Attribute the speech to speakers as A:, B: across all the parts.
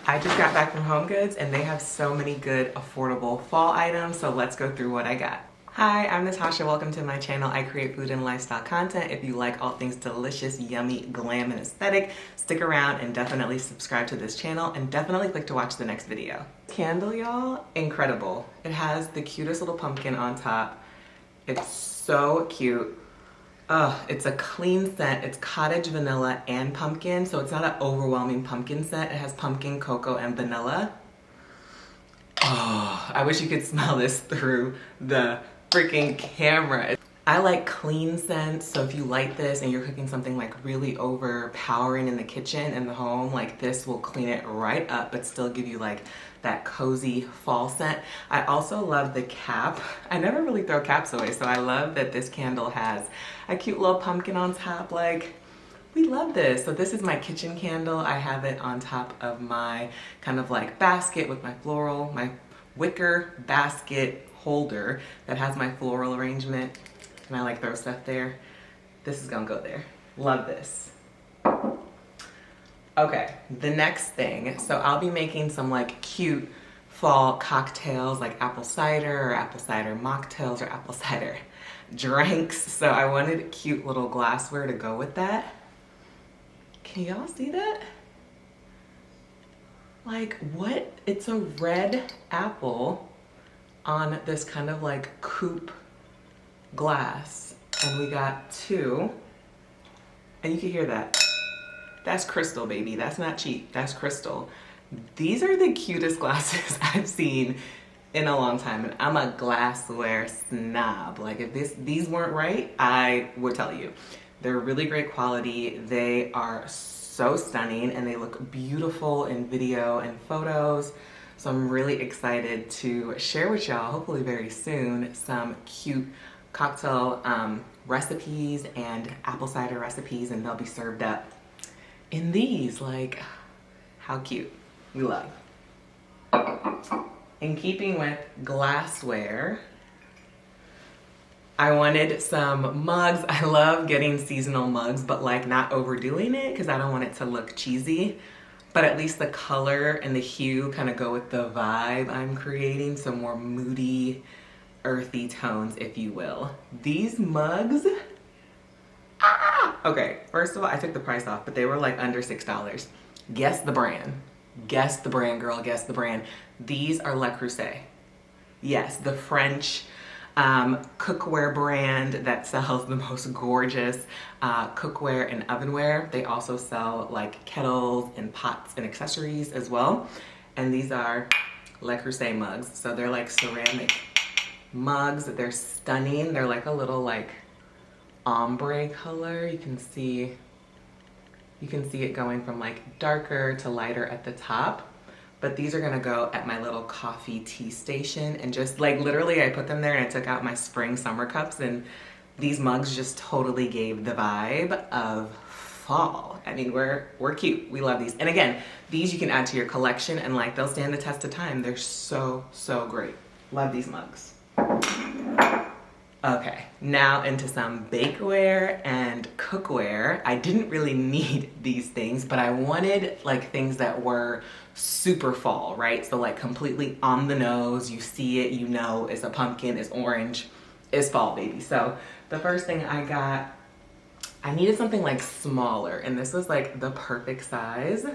A: I just got back from HomeGoods and they have so many good affordable fall items, so let's go through what I got. Hi, I'm Natasha. Welcome to my channel. I create food and lifestyle content. If you like all things delicious, yummy, glam, and aesthetic, stick around and definitely subscribe to this channel and definitely click to watch the next video. Candle, y'all, incredible. It has the cutest little pumpkin on top. It's so cute. It's a clean scent. It's cottage, vanilla, and pumpkin, so it's not an overwhelming pumpkin scent. It has pumpkin, cocoa, and vanilla. Oh, I wish you could smell this through the freaking camera. I like clean scents, so if you like this and you're cooking something like really overpowering in the kitchen, in the home, like this will clean it right up but still give you like that cozy fall scent. I also love the cap. I never really throw caps away, so I love that this candle has a cute little pumpkin on top. Like, we love this. So this is my kitchen candle. I have it on top of my kind of like basket with my floral, my wicker basket holder that has my floral arrangement. And I like throw stuff there. This is gonna go there. Love this. Okay, the next thing. So I'll be making some like cute fall cocktails like apple cider or apple cider mocktails or apple cider drinks. So I wanted cute little glassware to go with that. Can y'all see that? Like what? It's a red apple on this kind of like coupe glass. And we got two. And you can hear that. That's crystal, baby. That's not cheap. That's crystal. These are the cutest glasses I've seen in a long time. And I'm a glassware snob. Like if these weren't right, I would tell you. They're really great quality. They are so stunning and they look beautiful in video and photos. So I'm really excited to share with y'all, hopefully very soon, some cute cocktail recipes and apple cider recipes, and they'll be served up in these. Like, how cute. We love. In keeping with glassware, I wanted some mugs. I love getting seasonal mugs, but like not overdoing it because I don't want it to look cheesy. But at least the color and the hue kind of go with the vibe I'm creating. Some more moody, earthy tones, if you will. These mugs, okay, first of all, I took the price off, but they were like under $6. Guess the brand. Guess the brand, girl, guess the brand. These are Le Creuset. Yes, the French cookware brand that sells the most gorgeous cookware and ovenware. They also sell like kettles and pots and accessories as well. And these are Le Creuset mugs. So they're like ceramic mugs. They're stunning. They're like a little like ombre color. You can see it going from like darker to lighter at the top. But these are gonna go at my little coffee tea station, and just like literally I put them there and I took out my spring summer cups, and these mugs just totally gave the vibe of fall. I mean, we're cute. We love these. And again, these you can add to your collection and like they'll stand the test of time. They're so, so great. Love these mugs. Okay, now into some bakeware and cookware. I didn't really need these things, but I wanted like things that were super fall, right? So like completely on the nose, you see it, you know it's a pumpkin, it's orange, it's fall, baby. So the first thing I got, I needed something like smaller, and this was like the perfect size.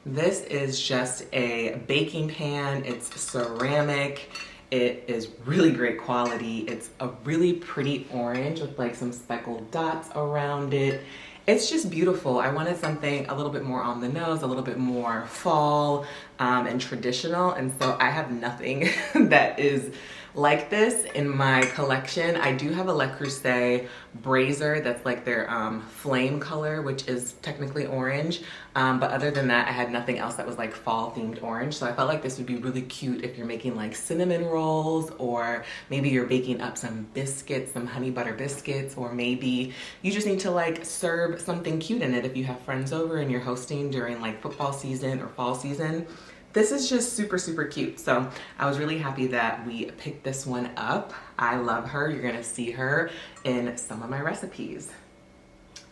A: This is just a baking pan. It's ceramic. It is really great quality. It's a really pretty orange with like some speckled dots around it. It's just beautiful. I wanted something a little bit more on the nose, a little bit more fall and traditional. And so I have nothing that is like this in my collection. I do have a Le Creuset brazier that's like their flame color, which is technically orange. But other than that, I had nothing else that was like fall themed orange. So I felt like this would be really cute if you're making like cinnamon rolls, or maybe you're baking up some biscuits, some honey butter biscuits, or maybe you just need to like serve something cute in it if you have friends over and you're hosting during like football season or fall season. This is just super, super cute. So I was really happy that we picked this one up. I love her. You're gonna see her in some of my recipes.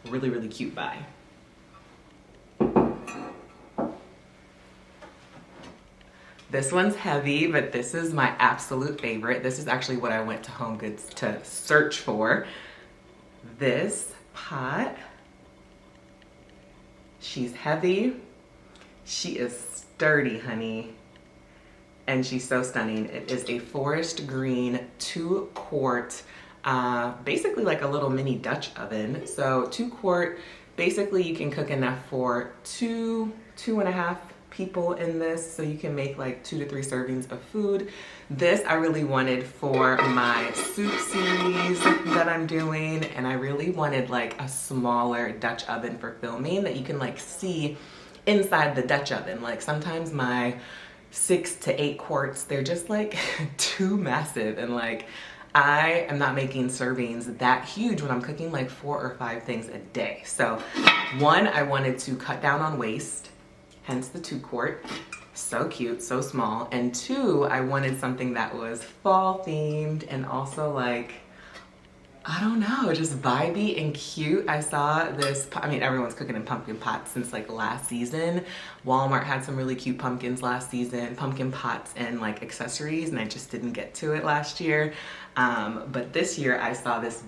A: Really, really cute. Bye. This one's heavy, but this is my absolute favorite. This is actually what I went to Home Goods to search for. This pot, she's heavy. She is sturdy, honey. And she's so stunning. It is a forest green 2-quart, basically like a little mini Dutch oven. So 2-quart, basically you can cook enough for two and a half people in this, so you can make like 2 to 3 servings of food. This I really wanted for my soup series that I'm doing, and I really wanted like a smaller Dutch oven for filming that you can like see inside the Dutch oven. Like sometimes my 6 to 8 quarts, they're just like too massive, and like I am not making servings that huge when I'm cooking like 4 or 5 things a day. So one, I wanted to cut down on waste, hence the 2-quart. So cute, so small. And 2, I wanted something that was fall themed and also like, I don't know, just vibey and cute. I saw this, I mean, everyone's cooking in pumpkin pots since like last season. Walmart had some really cute pumpkins last season, pumpkin pots and like accessories, and I just didn't get to it last year. But this year I saw this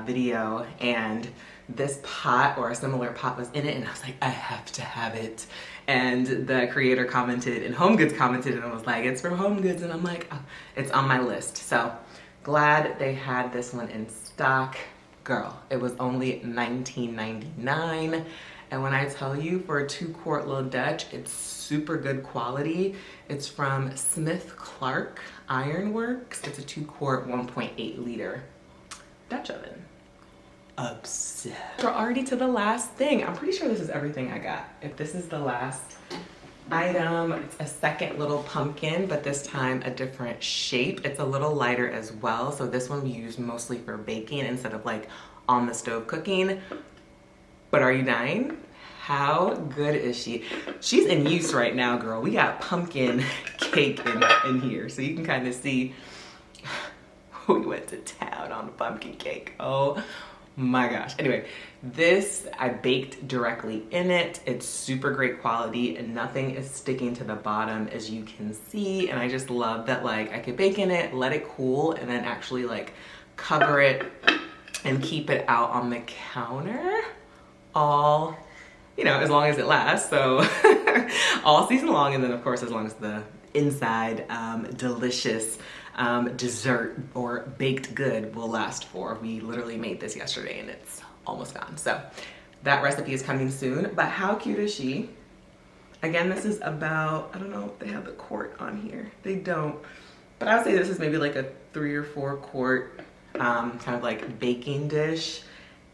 A: video, and this pot or a similar pot was in it, and I was like, I have to have it. And the creator commented, and Home Goods commented, and was like, it's from Home Goods, and I'm like, oh, it's on my list. So glad they had this one in stock. Girl, it was only $19.99, and when I tell you, for a 2-quart little Dutch, it's super good quality. It's from Smith Clark Ironworks. It's a 2-quart 1.8 liter Dutch oven. Obsessed. We're already to the last thing. I'm pretty sure this is everything I got. If this is the last item, it's a second little pumpkin, but this time a different shape. It's a little lighter as well, so this one we use mostly for baking instead of like on the stove cooking. But are you dying? How good is she? She's in use right now, girl. We got pumpkin cake in here, so you can kind of see we went to town on the pumpkin cake. Oh my gosh. Anyway, this I baked directly in it. It's super great quality and nothing is sticking to the bottom, as you can see. And I just love that like I could bake in it, let it cool, and then actually like cover it and keep it out on the counter all, you know, as long as it lasts. So all season long, and then of course as long as the inside delicious dessert or baked good will last for. We literally made this yesterday and it's almost gone. So that recipe is coming soon. But how cute is she? Again, this is about, I don't know if they have the quart on here. They don't. But I would say this is maybe like a 3 or 4 quart kind of like baking dish.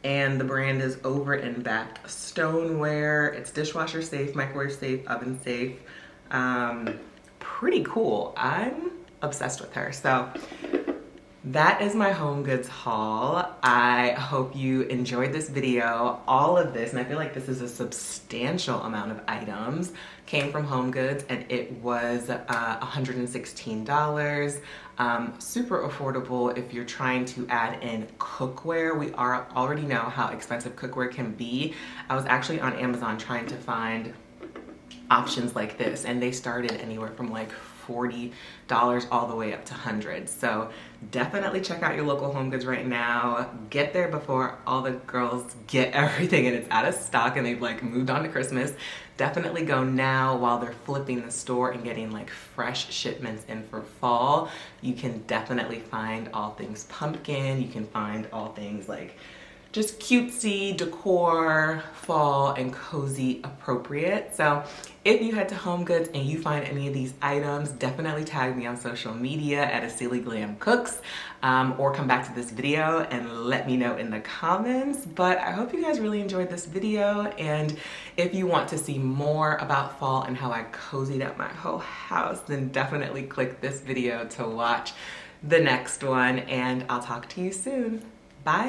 A: And the brand is Over and Back Stoneware. It's dishwasher safe, microwave safe, oven safe. Pretty cool. I'm obsessed with her. So that is my Home Goods haul. I hope you enjoyed this video. All of this, and I feel like this is a substantial amount of items, came from Home Goods, and it was $116. Super affordable if you're trying to add in cookware. We already know how expensive cookware can be. I was actually on Amazon trying to find options like this, and they started anywhere from like $40 all the way up to hundreds. So definitely check out your local Home Goods right now. Get there before all the girls get everything and it's out of stock and they've like moved on to Christmas. Definitely go now while they're flipping the store and getting like fresh shipments in for fall. You can definitely find all things pumpkin. You can find all things like just cutesy decor, fall, and cozy appropriate. So if you head to Home Goods and you find any of these items, definitely tag me on social media at @AceliGlamCooks, or come back to this video and let me know in the comments. But I hope you guys really enjoyed this video, and if you want to see more about fall and how I cozied up my whole house, then definitely click this video to watch the next one, and I'll talk to you soon. Bye.